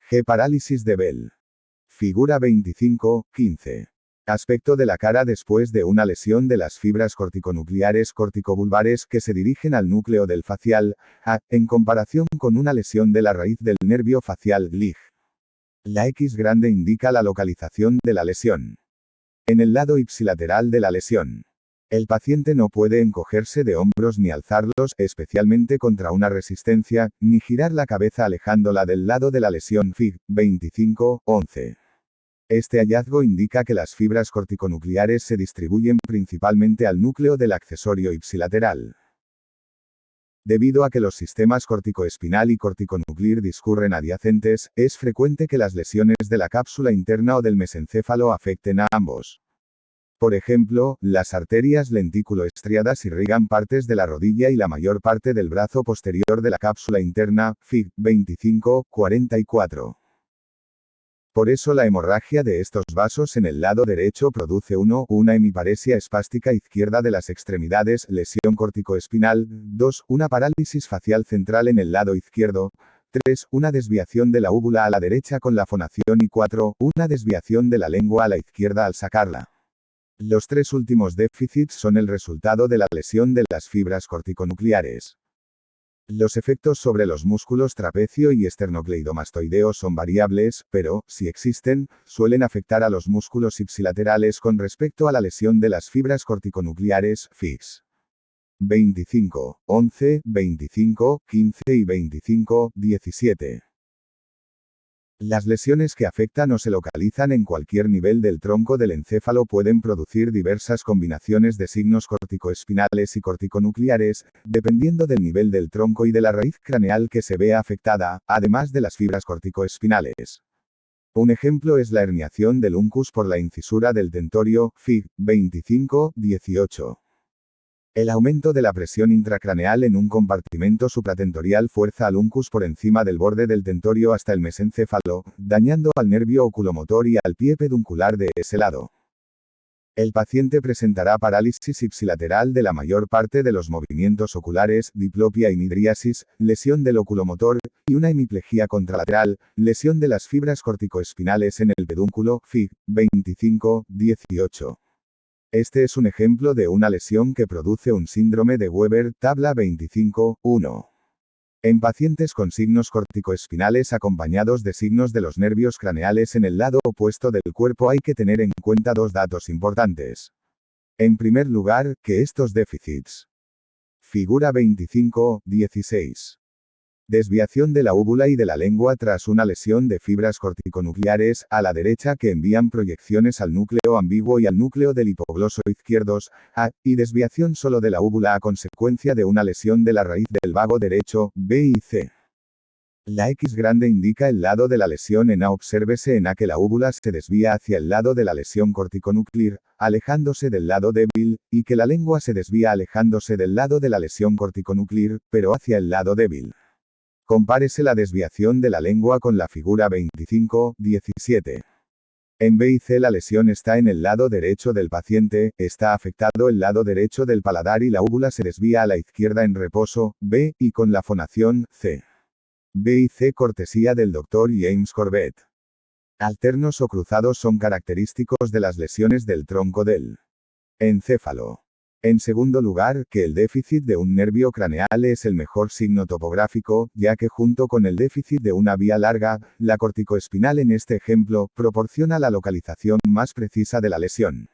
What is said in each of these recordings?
G. Parálisis de Bell. Figura 25.15. Aspecto de la cara después de una lesión de las fibras corticonucleares corticobulbares que se dirigen al núcleo del facial, A, en comparación con una lesión de la raíz del nervio facial, LIG. La X grande indica la localización de la lesión. En el lado ipsilateral de la lesión. El paciente no puede encogerse de hombros ni alzarlos, especialmente contra una resistencia, ni girar la cabeza alejándola del lado de la lesión, Fig. 25.11. Este hallazgo indica que las fibras corticonucleares se distribuyen principalmente al núcleo del accesorio ipsilateral. Debido a que los sistemas corticoespinal y corticonuclear discurren adyacentes, es frecuente que las lesiones de la cápsula interna o del mesencéfalo afecten a ambos. Por ejemplo, las arterias lentículo-estriadas irrigan partes de la rodilla y la mayor parte del brazo posterior de la cápsula interna, Fig. 25.44. Por eso la hemorragia de estos vasos en el lado derecho produce una hemiparesia espástica izquierda de las extremidades, lesión corticoespinal, 2, una parálisis facial central en el lado izquierdo, 3, una desviación de la úvula a la derecha con la fonación y 4, una desviación de la lengua a la izquierda al sacarla. Los tres últimos déficits son el resultado de la lesión de las fibras corticonucleares. Los efectos sobre los músculos trapecio y esternocleidomastoideo son variables, pero, si existen, suelen afectar a los músculos ipsilaterales con respecto a la lesión de las fibras corticonucleares, FIX. 25, 11, 25, 15 y 25, 17. Las lesiones que afectan o se localizan en cualquier nivel del tronco del encéfalo pueden producir diversas combinaciones de signos corticoespinales y corticonucleares, dependiendo del nivel del tronco y de la raíz craneal que se vea afectada, además de las fibras corticoespinales. Un ejemplo es la herniación del uncus por la incisura del tentorio, Fig. 25, 18. El aumento de la presión intracraneal en un compartimento supratentorial fuerza al uncus por encima del borde del tentorio hasta el mesencéfalo, dañando al nervio oculomotor y al pie peduncular de ese lado. El paciente presentará parálisis ipsilateral de la mayor parte de los movimientos oculares, diplopia y midriasis, lesión del oculomotor, y una hemiplegia contralateral, lesión de las fibras corticoespinales en el pedúnculo, Fig. 25, 18. Este es un ejemplo de una lesión que produce un síndrome de Weber, tabla 25, 1. En pacientes con signos corticoespinales acompañados de signos de los nervios craneales en el lado opuesto del cuerpo hay que tener en cuenta dos datos importantes. En primer lugar, que estos déficits. Figura 25, 16. Desviación de la úvula y de la lengua tras una lesión de fibras corticonucleares, a la derecha que envían proyecciones al núcleo ambiguo y al núcleo del hipogloso izquierdos, A, y desviación solo de la úvula a consecuencia de una lesión de la raíz del vago derecho, B y C. La X grande indica el lado de la lesión en A. Obsérvese en A que la úvula se desvía hacia el lado de la lesión corticonuclear, alejándose del lado débil, y que la lengua se desvía alejándose del lado de la lesión corticonuclear, pero hacia el lado débil. Compárese la desviación de la lengua con la figura 25, 17. En B y C la lesión está en el lado derecho del paciente, está afectado el lado derecho del paladar y la úvula se desvía a la izquierda en reposo, B, y con la fonación, C. B y C cortesía del Dr. James Corbett. Alternos o cruzados son característicos de las lesiones del tronco del encéfalo. En segundo lugar, que el déficit de un nervio craneal es el mejor signo topográfico, ya que junto con el déficit de una vía larga, la corticoespinal en este ejemplo, proporciona la localización más precisa de la lesión.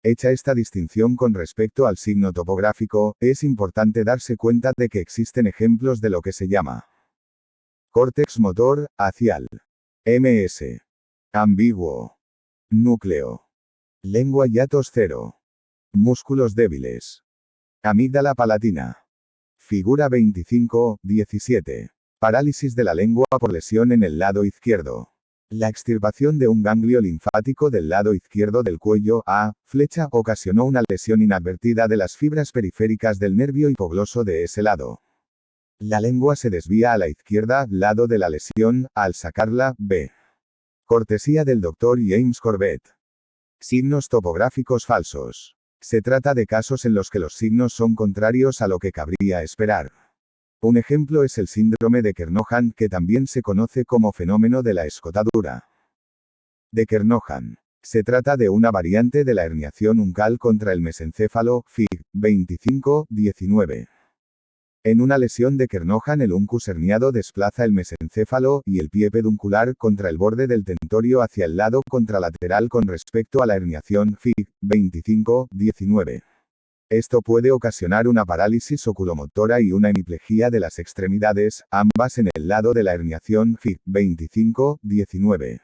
Hecha esta distinción con respecto al signo topográfico, es importante darse cuenta de que existen ejemplos de lo que se llama córtex motor, acial, MS, ambiguo, núcleo, lengua hiatus cero. Músculos débiles. Amígdala palatina. Figura 25, 17. Parálisis de la lengua por lesión en el lado izquierdo. La extirpación de un ganglio linfático del lado izquierdo del cuello, A, flecha, ocasionó una lesión inadvertida de las fibras periféricas del nervio hipogloso de ese lado. La lengua se desvía a la izquierda, lado de la lesión, al sacarla, B. Cortesía del Dr. James Corbett. Signos topográficos falsos. Se trata de casos en los que los signos son contrarios a lo que cabría esperar. Un ejemplo es el síndrome de Kernohan, que también se conoce como fenómeno de la escotadura de Kernohan. Se trata de una variante de la herniación uncal contra el mesencéfalo, Fig. 25-19. En una lesión de Kernohan, el uncus herniado desplaza el mesencéfalo y el pie peduncular contra el borde del tentorio hacia el lado contralateral con respecto a la herniación, Fig. 25-19. Esto puede ocasionar una parálisis oculomotora y una hemiplegia de las extremidades, ambas en el lado de la herniación, Fig. 25-19.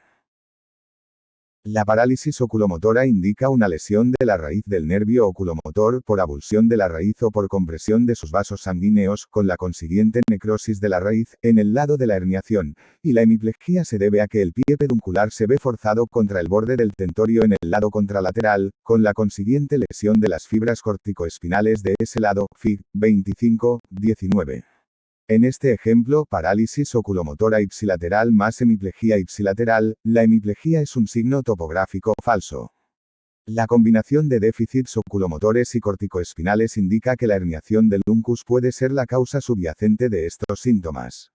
La parálisis oculomotora indica una lesión de la raíz del nervio oculomotor por avulsión de la raíz o por compresión de sus vasos sanguíneos, con la consiguiente necrosis de la raíz, en el lado de la herniación, y la hemiplegia se debe a que el pie peduncular se ve forzado contra el borde del tentorio en el lado contralateral, con la consiguiente lesión de las fibras corticoespinales de ese lado, Fig. 25-19. En este ejemplo, parálisis oculomotora ipsilateral más hemiplegia ipsilateral, la hemiplegia es un signo topográfico falso. La combinación de déficits oculomotores y corticoespinales indica que la herniación del uncus puede ser la causa subyacente de estos síntomas.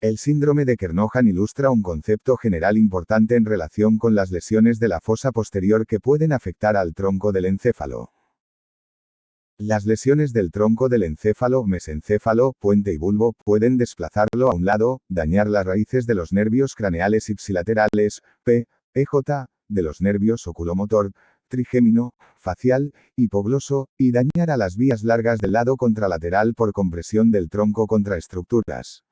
El síndrome de Kernohan ilustra un concepto general importante en relación con las lesiones de la fosa posterior que pueden afectar al tronco del encéfalo. Las lesiones del tronco del encéfalo, mesencéfalo, puente y bulbo, pueden desplazarlo a un lado, dañar las raíces de los nervios craneales ipsilaterales, P, EJ, de los nervios oculomotor, trigémino, facial, hipogloso, y dañar a las vías largas del lado contralateral por compresión del tronco contra estructuras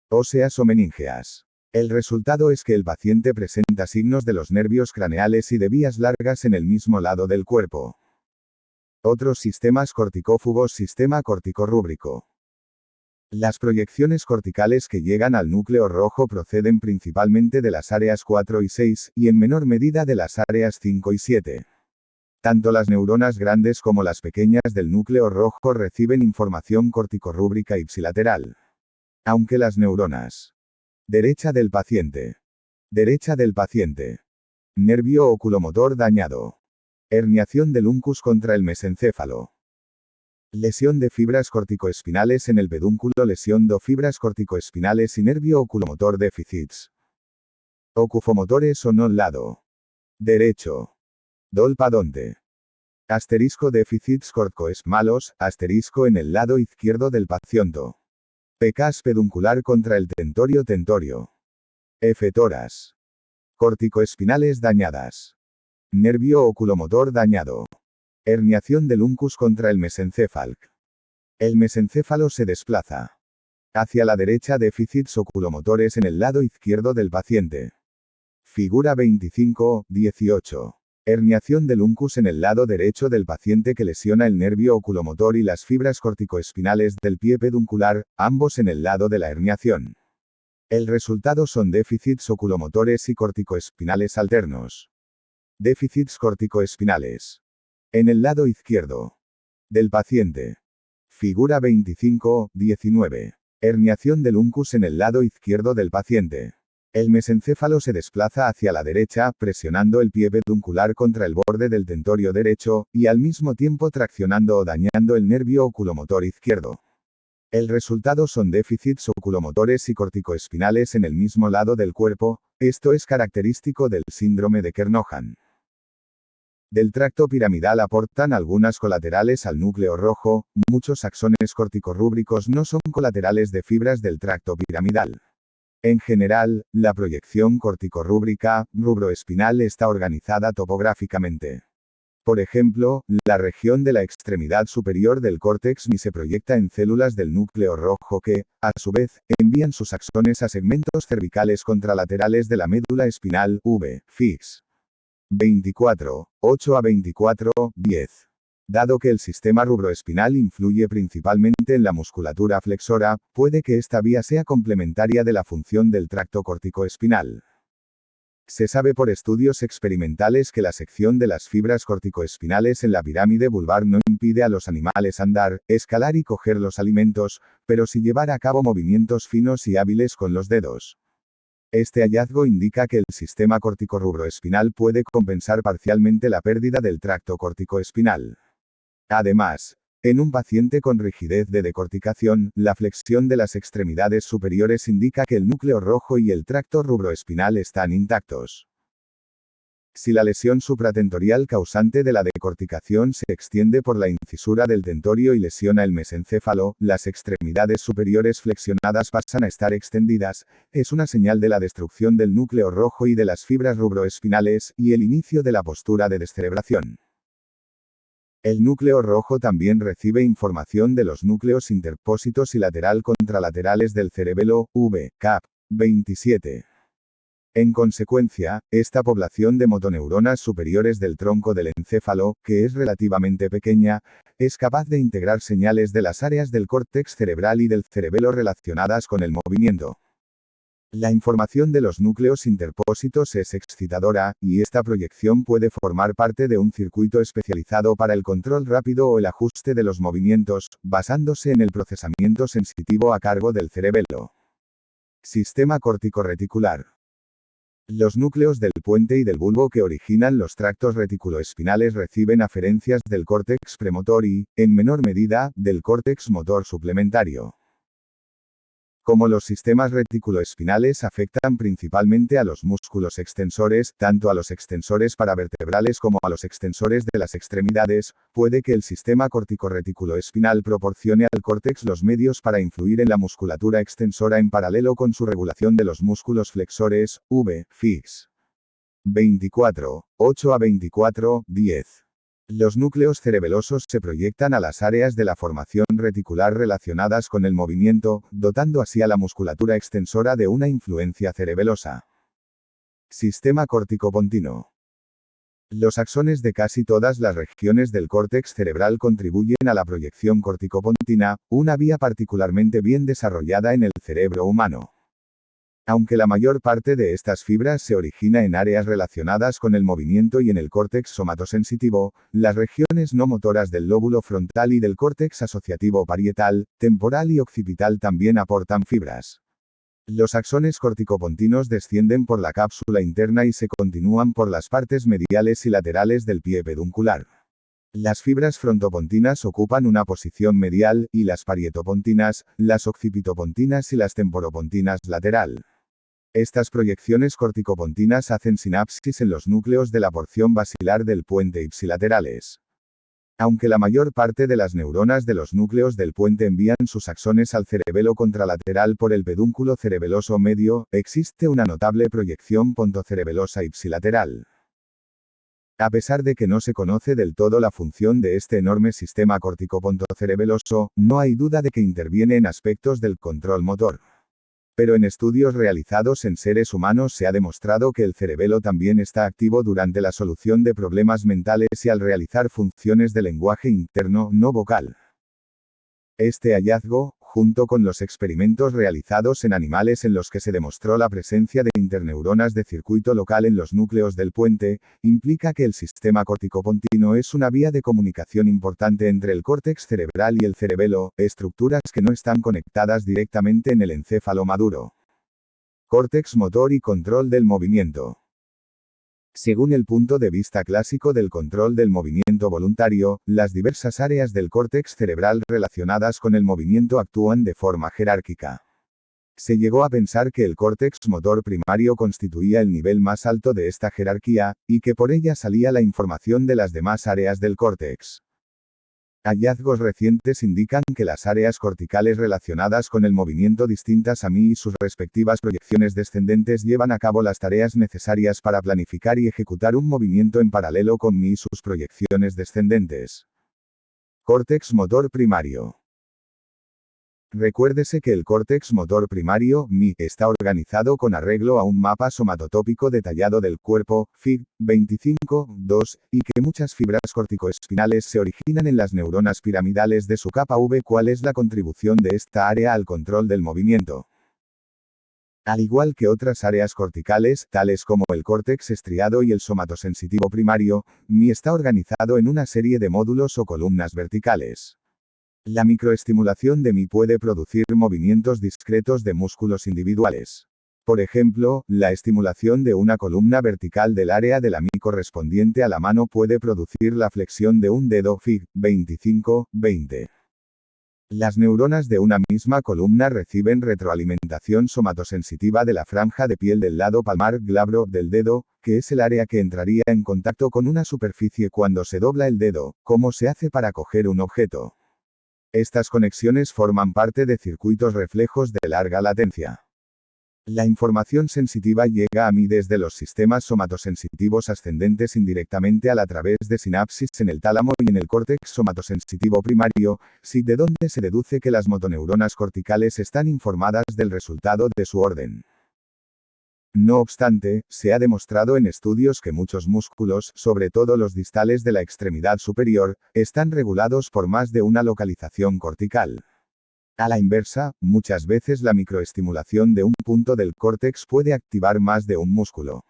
óseas o meníngeas. El resultado es que el paciente presenta signos de los nervios craneales y de vías largas en el mismo lado del cuerpo. Otros sistemas corticófugos. Sistema corticorrúbrico. Las proyecciones corticales que llegan al núcleo rojo proceden principalmente de las áreas 4 y 6, y en menor medida de las áreas 5 y 7. Tanto las neuronas grandes como las pequeñas del núcleo rojo reciben información corticorrúbrica ipsilateral. Aunque las neuronas. Derecha del paciente. Derecha del paciente. Nervio oculomotor dañado. Herniación del uncus contra el mesencéfalo. Lesión de fibras corticoespinales en el pedúnculo. Lesión de fibras corticoespinales y nervio oculomotor déficits. Ocufomotores o no lado derecho. Dolpadonte. Asterisco déficits corticoespinales, asterisco en el lado izquierdo del paciente. Pecas peduncular contra el tentorio. Efetoras. Corticoespinales dañadas. Nervio oculomotor dañado. Herniación del uncus contra el mesencéfalo. El mesencéfalo se desplaza hacia la derecha. Déficits oculomotores en el lado izquierdo del paciente. Figura 25-18. Herniación del uncus en el lado derecho del paciente que lesiona el nervio oculomotor y las fibras corticoespinales del pie peduncular, ambos en el lado de la herniación. El resultado son déficits oculomotores y corticoespinales alternos. Déficits corticoespinales. En el lado izquierdo del paciente. Figura 25-19. Herniación del uncus en el lado izquierdo del paciente. El mesencéfalo se desplaza hacia la derecha, presionando el pie peduncular contra el borde del tentorio derecho, y al mismo tiempo traccionando o dañando el nervio oculomotor izquierdo. El resultado son déficits oculomotores y corticoespinales en el mismo lado del cuerpo. Esto es característico del síndrome de Kernohan. Del tracto piramidal aportan algunas colaterales al núcleo rojo. Muchos axones corticorrúbricos no son colaterales de fibras del tracto piramidal. En general, la proyección corticorrúbrica, rubroespinal está organizada topográficamente. Por ejemplo, la región de la extremidad superior del córtex mi se proyecta en células del núcleo rojo que, a su vez, envían sus axones a segmentos cervicales contralaterales de la médula espinal, V, Fix. 24, 8 a 24, 10. Dado que el sistema rubroespinal influye principalmente en la musculatura flexora, puede que esta vía sea complementaria de la función del tracto corticoespinal. Se sabe por estudios experimentales que la sección de las fibras corticoespinales en la pirámide vulvar no impide a los animales andar, escalar y coger los alimentos, pero sí llevar a cabo movimientos finos y hábiles con los dedos. Este hallazgo indica que el sistema corticorrubroespinal puede compensar parcialmente la pérdida del tracto corticoespinal. Además, En un paciente con rigidez de decorticación, la flexión de las extremidades superiores indica que el núcleo rojo y el tracto rubroespinal están intactos. Si la lesión supratentorial causante de la decorticación se extiende por la incisura del tentorio y lesiona el mesencéfalo, las extremidades superiores flexionadas pasan a estar extendidas, es una señal de la destrucción del núcleo rojo y de las fibras rubroespinales, y el inicio de la postura de descerebración. El núcleo rojo también recibe información de los núcleos interpósitos y lateral-contralaterales del cerebelo, v-Cap. 27. En consecuencia, esta población de motoneuronas superiores del tronco del encéfalo, que es relativamente pequeña, es capaz de integrar señales de las áreas del córtex cerebral y del cerebelo relacionadas con el movimiento. La información de los núcleos interpósitos es excitadora, y esta proyección puede formar parte de un circuito especializado para el control rápido o el ajuste de los movimientos, basándose en el procesamiento sensitivo a cargo del cerebelo. Sistema córtico-reticular. Los núcleos del puente y del bulbo que originan los tractos reticuloespinales reciben aferencias del córtex premotor y, en menor medida, del córtex motor suplementario. Como los sistemas reticuloespinales afectan principalmente a los músculos extensores, tanto a los extensores paravertebrales como a los extensores de las extremidades, puede que el sistema córtico-reticuloespinal proporcione al córtex los medios para influir en la musculatura extensora en paralelo con su regulación de los músculos flexores, v-Fix. 24, 8 a 24, 10. Los núcleos cerebelosos se proyectan a las áreas de la formación reticular relacionadas con el movimiento, dotando así a la musculatura extensora de una influencia cerebelosa. Sistema córtico-pontino. Los axones de casi todas las regiones del córtex cerebral contribuyen a la proyección córtico-pontina, una vía particularmente bien desarrollada en el cerebro humano. Aunque la mayor parte de estas fibras se origina en áreas relacionadas con el movimiento y en el córtex somatosensitivo, las regiones no motoras del lóbulo frontal y del córtex asociativo parietal, temporal y occipital también aportan fibras. Los axones corticopontinos descienden por la cápsula interna y se continúan por las partes mediales y laterales del pie peduncular. Las fibras frontopontinas ocupan una posición medial, y las parietopontinas, las occipitopontinas y las temporopontinas lateral. Estas proyecciones corticopontinas hacen sinapsis en los núcleos de la porción basilar del puente ipsilaterales. Aunque la mayor parte de las neuronas de los núcleos del puente envían sus axones al cerebelo contralateral por el pedúnculo cerebeloso medio, existe una notable proyección pontocerebelosa ipsilateral. A pesar de que no se conoce del todo la función de este enorme sistema córtico-pontocerebeloso, no hay duda de que interviene en aspectos del control motor. Pero en estudios realizados en seres humanos se ha demostrado que el cerebelo también está activo durante la solución de problemas mentales y al realizar funciones de lenguaje interno no vocal. Este hallazgo, junto con los experimentos realizados en animales en los que se demostró la presencia de interneuronas de circuito local en los núcleos del puente, implica que el sistema córtico-pontino es una vía de comunicación importante entre el córtex cerebral y el cerebelo, estructuras que no están conectadas directamente en el encéfalo maduro. Córtex motor y control del movimiento. Según el punto de vista clásico del control del movimiento voluntario, las diversas áreas del córtex cerebral relacionadas con el movimiento actúan de forma jerárquica. Se llegó a pensar que el córtex motor primario constituía el nivel más alto de esta jerarquía, y que por ella salía la información de las demás áreas del córtex. Hallazgos recientes indican que las áreas corticales relacionadas con el movimiento distintas a mí y sus respectivas proyecciones descendentes llevan a cabo las tareas necesarias para planificar y ejecutar un movimiento en paralelo con mí y sus proyecciones descendentes. Córtex motor primario. Recuérdese que el córtex motor primario, MI, está organizado con arreglo a un mapa somatotópico detallado del cuerpo, Fig. 25.2, y que muchas fibras corticoespinales se originan en las neuronas piramidales de su capa V. ¿Cuál es la contribución de esta área al control del movimiento? Al igual que otras áreas corticales, tales como el córtex estriado y el somatosensitivo primario, MI está organizado en una serie de módulos o columnas verticales. La microestimulación de MI puede producir movimientos discretos de músculos individuales. Por ejemplo, la estimulación de una columna vertical del área de la MI correspondiente a la mano puede producir la flexión de un dedo, Fig. 25-20. Las neuronas de una misma columna reciben retroalimentación somatosensitiva de la franja de piel del lado palmar glabro del dedo, que es el área que entraría en contacto con una superficie cuando se dobla el dedo, como se hace para coger un objeto. Estas conexiones forman parte de circuitos reflejos de larga latencia. La información sensitiva llega a mí desde los sistemas somatosensitivos ascendentes indirectamente a través de sinapsis en el tálamo y en el córtex somatosensitivo primario, de donde se deduce que las motoneuronas corticales están informadas del resultado de su orden. No obstante, se ha demostrado en estudios que muchos músculos, sobre todo los distales de la extremidad superior, están regulados por más de una localización cortical. A la inversa, muchas veces la microestimulación de un punto del córtex puede activar más de un músculo.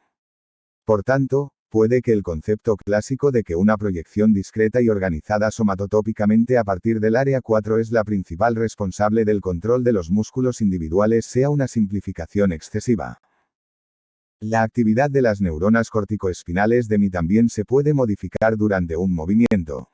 Por tanto, puede que el concepto clásico de que una proyección discreta y organizada somatotópicamente a partir del área 4 es la principal responsable del control de los músculos individuales sea una simplificación excesiva. La actividad de las neuronas corticoespinales de MI también se puede modificar durante un movimiento.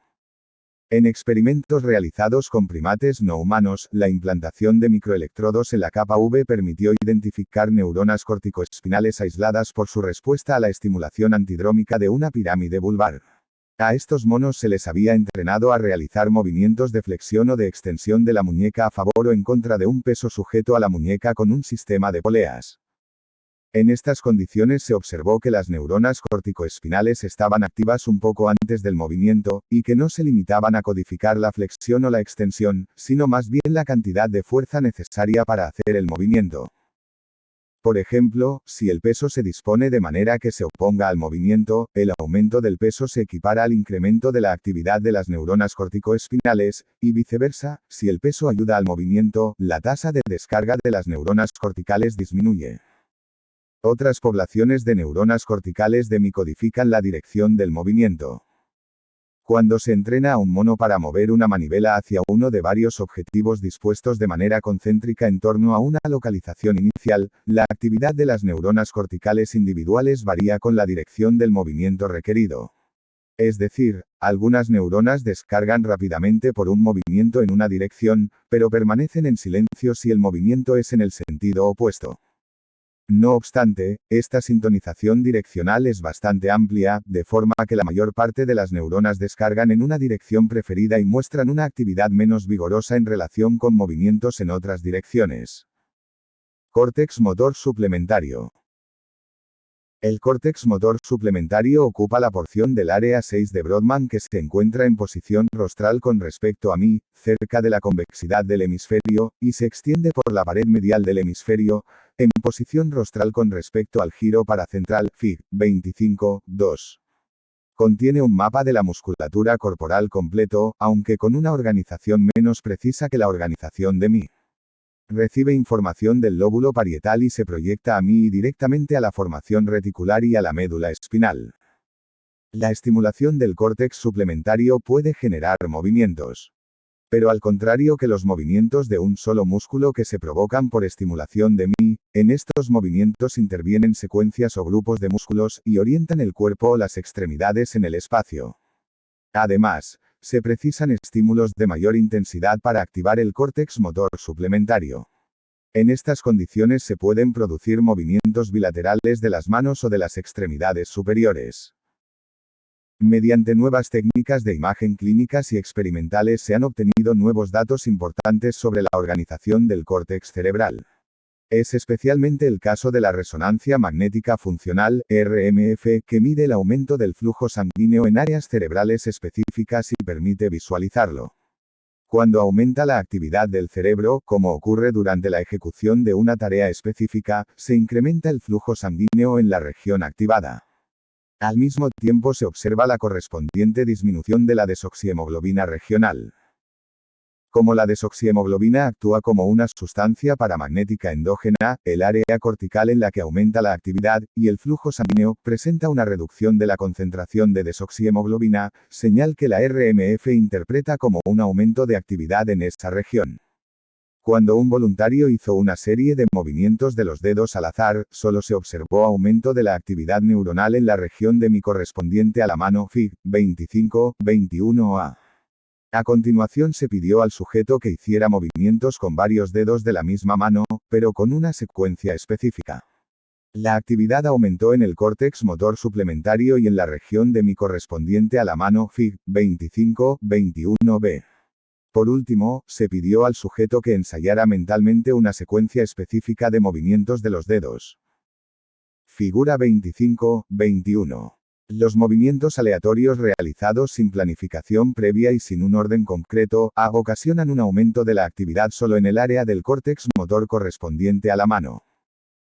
En experimentos realizados con primates no humanos, la implantación de microelectrodos en la capa V permitió identificar neuronas corticoespinales aisladas por su respuesta a la estimulación antidrómica de una pirámide vulvar. A estos monos se les había entrenado a realizar movimientos de flexión o de extensión de la muñeca a favor o en contra de un peso sujeto a la muñeca con un sistema de poleas. En estas condiciones se observó que las neuronas corticoespinales estaban activas un poco antes del movimiento, y que no se limitaban a codificar la flexión o la extensión, sino más bien la cantidad de fuerza necesaria para hacer el movimiento. Por ejemplo, si el peso se dispone de manera que se oponga al movimiento, el aumento del peso se equipara al incremento de la actividad de las neuronas corticoespinales, y viceversa, si el peso ayuda al movimiento, la tasa de descarga de las neuronas corticales disminuye. Otras poblaciones de neuronas corticales de MI codifican la dirección del movimiento. Cuando se entrena a un mono para mover una manivela hacia uno de varios objetivos dispuestos de manera concéntrica en torno a una localización inicial, la actividad de las neuronas corticales individuales varía con la dirección del movimiento requerido. Es decir, algunas neuronas descargan rápidamente por un movimiento en una dirección, pero permanecen en silencio si el movimiento es en el sentido opuesto. No obstante, esta sintonización direccional es bastante amplia, de forma que la mayor parte de las neuronas descargan en una dirección preferida y muestran una actividad menos vigorosa en relación con movimientos en otras direcciones. Córtex motor suplementario. El córtex motor suplementario ocupa la porción del área 6 de Brodmann que se encuentra en posición rostral con respecto a MI, cerca de la convexidad del hemisferio, y se extiende por la pared medial del hemisferio, en posición rostral con respecto al giro paracentral, Fig. 25-2. Contiene un mapa de la musculatura corporal completo, aunque con una organización menos precisa que la organización de MI. Recibe información del lóbulo parietal y se proyecta a MI y directamente a la formación reticular y a la médula espinal. La estimulación del córtex suplementario puede generar movimientos. Pero al contrario que los movimientos de un solo músculo que se provocan por estimulación de MI, en estos movimientos intervienen secuencias o grupos de músculos y orientan el cuerpo o las extremidades en el espacio. Además, se precisan estímulos de mayor intensidad para activar el córtex motor suplementario. En estas condiciones se pueden producir movimientos bilaterales de las manos o de las extremidades superiores. Mediante nuevas técnicas de imagen clínicas y experimentales se han obtenido nuevos datos importantes sobre la organización del córtex cerebral. Es especialmente el caso de la resonancia magnética funcional, RMF, que mide el aumento del flujo sanguíneo en áreas cerebrales específicas y permite visualizarlo. Cuando aumenta la actividad del cerebro, como ocurre durante la ejecución de una tarea específica, se incrementa el flujo sanguíneo en la región activada. Al mismo tiempo se observa la correspondiente disminución de la desoxihemoglobina regional. Como la desoxihemoglobina actúa como una sustancia paramagnética endógena, el área cortical en la que aumenta la actividad, y el flujo sanguíneo, presenta una reducción de la concentración de desoxihemoglobina, señal que la RMF interpreta como un aumento de actividad en esa región. Cuando un voluntario hizo una serie de movimientos de los dedos al azar, solo se observó aumento de la actividad neuronal en la región de mi correspondiente a la mano Fig. 25-21A. A continuación se pidió al sujeto que hiciera movimientos con varios dedos de la misma mano, pero con una secuencia específica. La actividad aumentó en el córtex motor suplementario y en la región de mi correspondiente a la mano Fig. 25-21B. Por último, se pidió al sujeto que ensayara mentalmente una secuencia específica de movimientos de los dedos. Figura 25-21. Los movimientos aleatorios realizados sin planificación previa y sin un orden concreto, ocasionan un aumento de la actividad solo en el área del córtex motor correspondiente a la mano.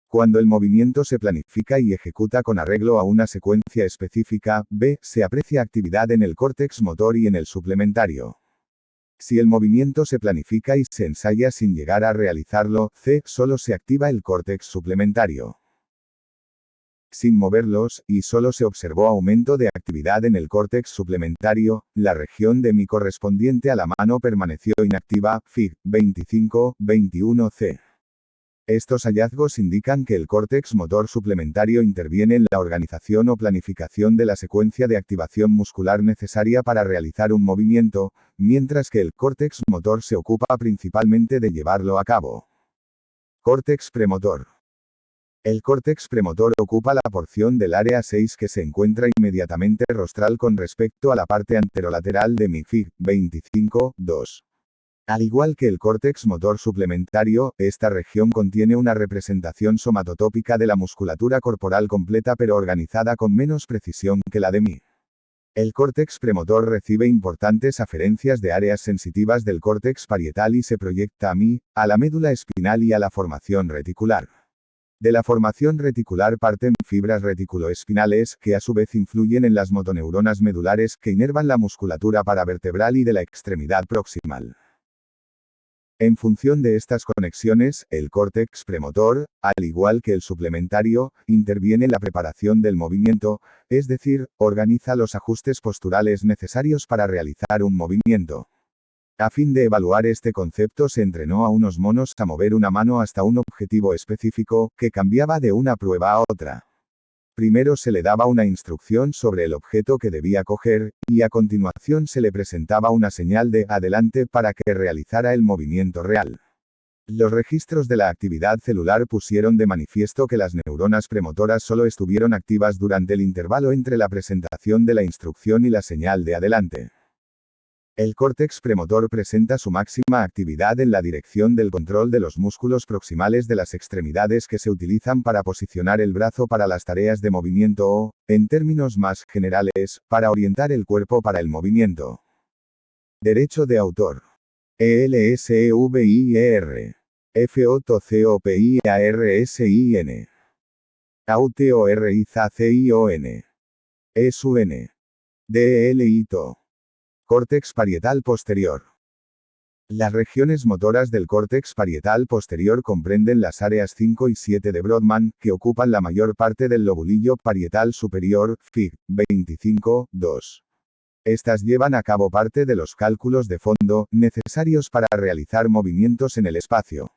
Cuando el movimiento se planifica y ejecuta con arreglo a una secuencia específica, B, se aprecia actividad en el córtex motor y en el suplementario. Si el movimiento se planifica y se ensaya sin llegar a realizarlo, C, solo se activa el córtex suplementario. Sin moverlos, y solo se observó aumento de actividad en el córtex suplementario, la región de mi correspondiente a la mano permaneció inactiva, Fig. 25-21C. Estos hallazgos indican que el córtex motor suplementario interviene en la organización o planificación de la secuencia de activación muscular necesaria para realizar un movimiento, mientras que el córtex motor se ocupa principalmente de llevarlo a cabo. Córtex premotor. El córtex premotor ocupa la porción del área 6 que se encuentra inmediatamente rostral con respecto a la parte anterolateral de mi Fig. 25-2. Al igual que el córtex motor suplementario, esta región contiene una representación somatotópica de la musculatura corporal completa pero organizada con menos precisión que la de mi. El córtex premotor recibe importantes aferencias de áreas sensitivas del córtex parietal y se proyecta a la médula espinal y a la formación reticular. De la formación reticular parten fibras reticuloespinales, que a su vez influyen en las motoneuronas medulares que inervan la musculatura paravertebral y de la extremidad proximal. En función de estas conexiones, el córtex premotor, al igual que el suplementario, interviene en la preparación del movimiento, es decir, organiza los ajustes posturales necesarios para realizar un movimiento. A fin de evaluar este concepto se entrenó a unos monos a mover una mano hasta un objetivo específico, que cambiaba de una prueba a otra. Primero se le daba una instrucción sobre el objeto que debía coger, y a continuación se le presentaba una señal de adelante para que realizara el movimiento real. Los registros de la actividad celular pusieron de manifiesto que las neuronas premotoras solo estuvieron activas durante el intervalo entre la presentación de la instrucción y la señal de adelante. El córtex premotor presenta su máxima actividad en la dirección del control de los músculos proximales de las extremidades que se utilizan para posicionar el brazo para las tareas de movimiento o, en términos más generales, para orientar el cuerpo para el movimiento. Derecho de autor. ELSEVIER. FOTCOPIARSIN. AUTORIZACION. ESUN. DELITO. Córtex parietal posterior. Las regiones motoras del córtex parietal posterior comprenden las áreas 5 y 7 de Brodmann, que ocupan la mayor parte del lobulillo parietal superior, Fig. 25-2. Estas llevan a cabo parte de los cálculos de fondo, necesarios para realizar movimientos en el espacio.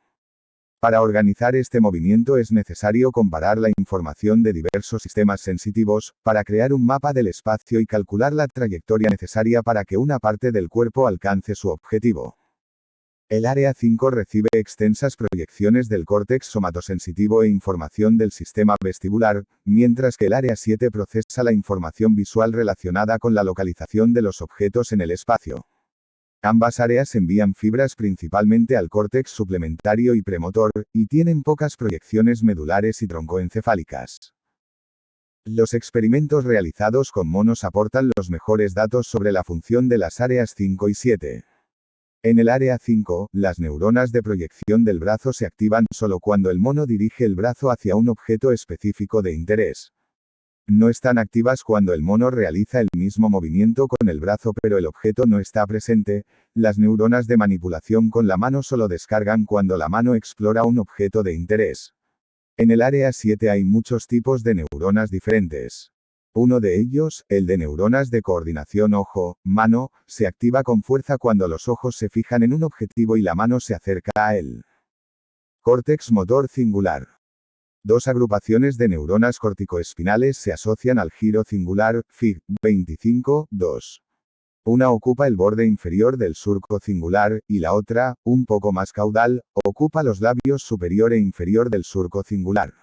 Para organizar este movimiento es necesario comparar la información de diversos sistemas sensitivos, para crear un mapa del espacio y calcular la trayectoria necesaria para que una parte del cuerpo alcance su objetivo. El área 5 recibe extensas proyecciones del córtex somatosensitivo e información del sistema vestibular, mientras que el área 7 procesa la información visual relacionada con la localización de los objetos en el espacio. Ambas áreas envían fibras principalmente al córtex suplementario y premotor, y tienen pocas proyecciones medulares y troncoencefálicas. Los experimentos realizados con monos aportan los mejores datos sobre la función de las áreas 5 y 7. En el área 5, las neuronas de proyección del brazo se activan solo cuando el mono dirige el brazo hacia un objeto específico de interés. No están activas cuando el mono realiza el mismo movimiento con el brazo pero el objeto no está presente. Las neuronas de manipulación con la mano solo descargan cuando la mano explora un objeto de interés. En el área 7 hay muchos tipos de neuronas diferentes. Uno de ellos, el de neuronas de coordinación ojo-mano, se activa con fuerza cuando los ojos se fijan en un objetivo y la mano se acerca a él. Córtex motor cingular. Dos agrupaciones de neuronas corticoespinales se asocian al giro cingular, Fig. 25.2. Una ocupa el borde inferior del surco cingular, y la otra, un poco más caudal, ocupa los labios superior e inferior del surco cingular.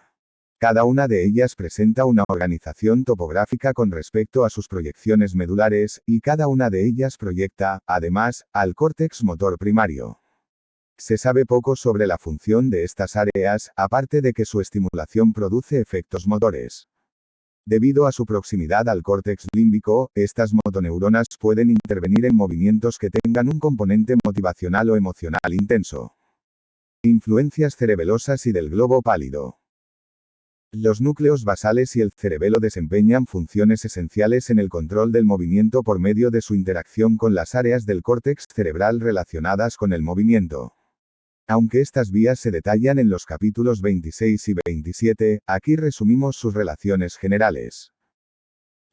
Cada una de ellas presenta una organización topográfica con respecto a sus proyecciones medulares, y cada una de ellas proyecta, además, al córtex motor primario. Se sabe poco sobre la función de estas áreas, aparte de que su estimulación produce efectos motores. Debido a su proximidad al córtex límbico, estas motoneuronas pueden intervenir en movimientos que tengan un componente motivacional o emocional intenso. Influencias cerebelosas y del globo pálido. Los núcleos basales y el cerebelo desempeñan funciones esenciales en el control del movimiento por medio de su interacción con las áreas del córtex cerebral relacionadas con el movimiento. Aunque estas vías se detallan en los capítulos 26 y 27, aquí resumimos sus relaciones generales.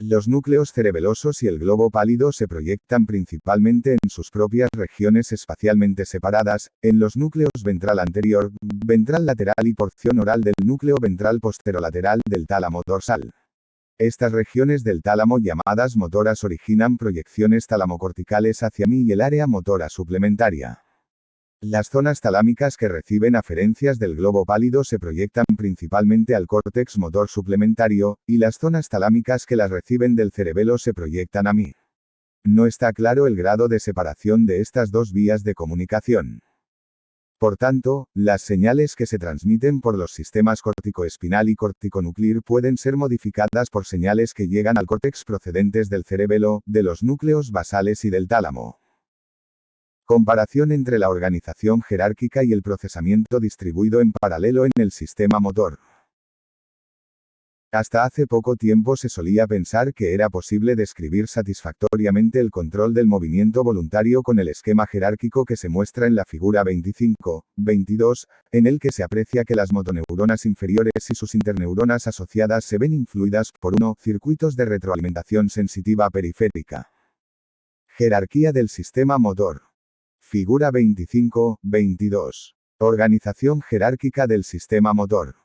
Los núcleos cerebelosos y el globo pálido se proyectan principalmente en sus propias regiones espacialmente separadas, en los núcleos ventral anterior, ventral lateral y porción oral del núcleo ventral posterolateral del tálamo dorsal. Estas regiones del tálamo llamadas motoras originan proyecciones talamocorticales hacia mí y el área motora suplementaria. Las zonas talámicas que reciben aferencias del globo pálido se proyectan principalmente al córtex motor suplementario, y las zonas talámicas que las reciben del cerebelo se proyectan a mí. No está claro el grado de separación de estas dos vías de comunicación. Por tanto, las señales que se transmiten por los sistemas corticoespinal y corticonuclear pueden ser modificadas por señales que llegan al córtex procedentes del cerebelo, de los núcleos basales y del tálamo. Comparación entre la organización jerárquica y el procesamiento distribuido en paralelo en el sistema motor. Hasta hace poco tiempo se solía pensar que era posible describir satisfactoriamente el control del movimiento voluntario con el esquema jerárquico que se muestra en la figura 25.22, en el que se aprecia que las motoneuronas inferiores y sus interneuronas asociadas se ven influidas por circuitos de retroalimentación sensitiva periférica. Jerarquía del sistema motor. Figura 25.22. Organización jerárquica del sistema motor.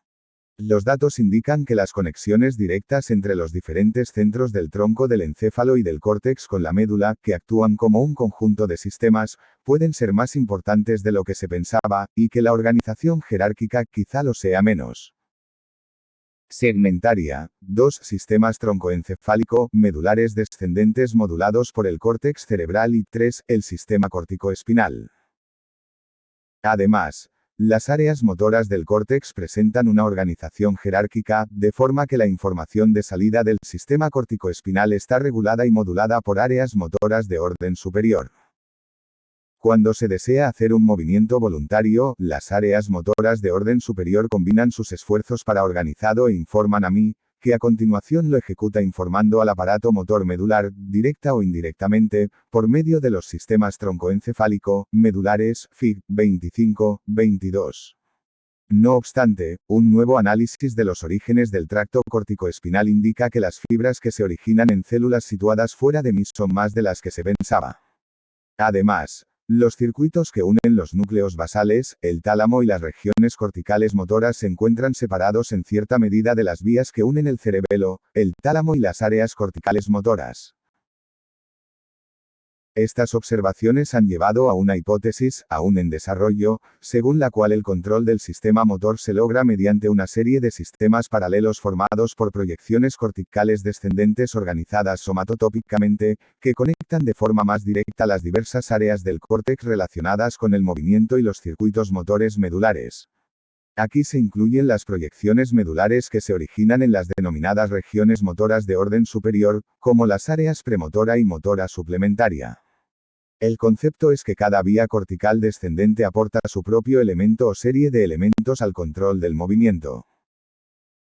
Los datos indican que las conexiones directas entre los diferentes centros del tronco del encéfalo y del córtex con la médula, que actúan como un conjunto de sistemas, pueden ser más importantes de lo que se pensaba, y que la organización jerárquica quizá lo sea menos. Segmentaria. Dos sistemas troncoencefálico, medulares descendentes modulados por el córtex cerebral y 3, el sistema corticoespinal. Además, las áreas motoras del córtex presentan una organización jerárquica, de forma que la información de salida del sistema corticoespinal está regulada y modulada por áreas motoras de orden superior. Cuando se desea hacer un movimiento voluntario, las áreas motoras de orden superior combinan sus esfuerzos para organizado e informan a mí, que a continuación lo ejecuta informando al aparato motor medular, directa o indirectamente, por medio de los sistemas troncoencefálico, medulares, Fig. 25.22. No obstante, un nuevo análisis de los orígenes del tracto corticoespinal indica que las fibras que se originan en células situadas fuera de mí son más de las que se pensaba. Además, los circuitos que unen los núcleos basales, el tálamo y las regiones corticales motoras se encuentran separados en cierta medida de las vías que unen el cerebelo, el tálamo y las áreas corticales motoras. Estas observaciones han llevado a una hipótesis, aún en desarrollo, según la cual el control del sistema motor se logra mediante una serie de sistemas paralelos formados por proyecciones corticales descendentes organizadas somatotópicamente, que conectan de forma más directa las diversas áreas del córtex relacionadas con el movimiento y los circuitos motores medulares. Aquí se incluyen las proyecciones medulares que se originan en las denominadas regiones motoras de orden superior, como las áreas premotora y motora suplementaria. El concepto es que cada vía cortical descendente aporta su propio elemento o serie de elementos al control del movimiento.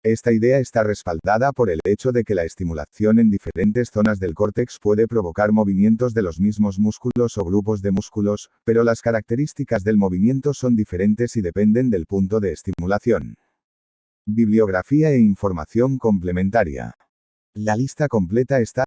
Esta idea está respaldada por el hecho de que la estimulación en diferentes zonas del córtex puede provocar movimientos de los mismos músculos o grupos de músculos, pero las características del movimiento son diferentes y dependen del punto de estimulación. Bibliografía e información complementaria. La lista completa está